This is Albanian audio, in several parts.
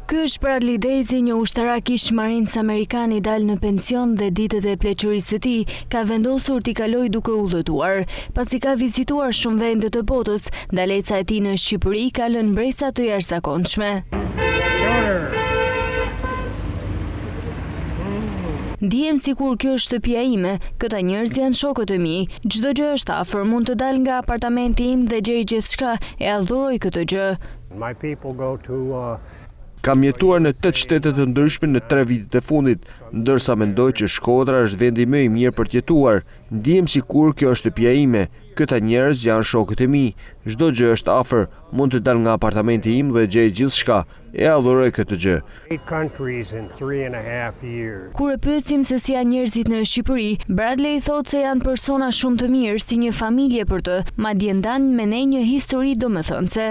Ky është Bradley Daisy, një ushtarak ish Marines amerikan i dalë në pension dhe ditët e pleqërisë së tij ka vendosur t'i kalojë duke udhëtuar. Pasi ka vizituar shumë vende të botës, ndaleca e tij në Shqipëri ka lënë bresa të jashtëzakonshme. Ndihem sikur kjo është shtëpia ime, këta njerëz janë shokët e mi, çdo gjë është afër, mund të dal nga apartamenti im dhe gjej gjithçka, e adhuroj këtë gjë. Kam jetuar në 8 shtete të ndryshme në 3 vitet e fundit, ndërsa mendoj që Shkodra është vendi më i mirë për të jetuar. Ndihem sikur kjo është shtëpia ime, këta njerëz janë shokët e mi, çdo gjë është afër, mund të dal nga apartamenti im dhe gjej gjithçka, e adhuroj këtë gjë. Kur e pyetsim se si janë njerëzit në Shqipëri, Bradley thotë se janë persona shumë të mirë, si një familje për të, madje ndan me ne një histori domethënëse.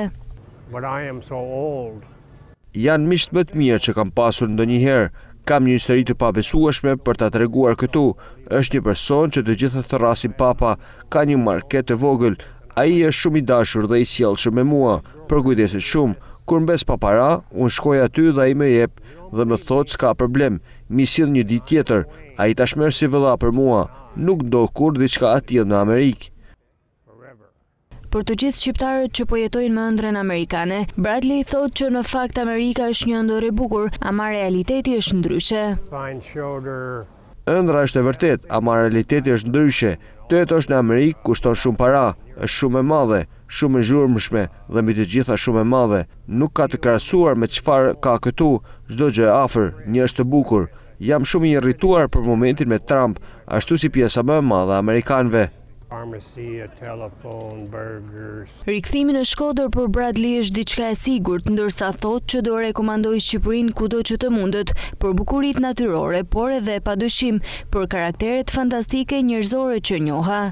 Janë miqtë më të mirë që kam pasur ndonjëherë. Kam një histori të pabesueshme për ta treguar këtu. Është një person që të gjithë thrasin papa, ka një market të vogël. Ai është shumë i dashur dhe i sjellshëm me mua. Përkujdeset shumë. Kur mbes pa para, unë shkoj aty dhe ai më jep dhe më thotë s'ka problem. Mi sill një ditë tjetër. Ai tashmë është si vëlla për mua. Nuk ndodh kur diçka atje në Amerikë. Për të gjithë shqiptarët që po jetojnë me ëndrrën amerikane, Bradley thotë që në fakt Amerika është një ëndër e bukur, ama realiteti është ndryshe. Ëndra është e vërtet, ama realiteti është ndryshe. Të jetosh në Amerikë kushton shumë para, është shumë e madhe, shumë e zhurmshme dhe mbi të gjitha shumë e madhe. Nuk ka të krahasuar me çfarë ka këtu, çdo gjë e afër, një është e bukur. Jam shumë i irrituar për momentin me Trump, ashtu si pjesa më e madhe e amerikanëve. Rikthimi në Shkodër për Bradley është diçka e sigurt, ndërsa thotë që do rekomandoj Shqipërinë kudo që të mundet, për bukuritë natyrore, por edhe padyshim për karakteret fantastike njerëzore që njoha.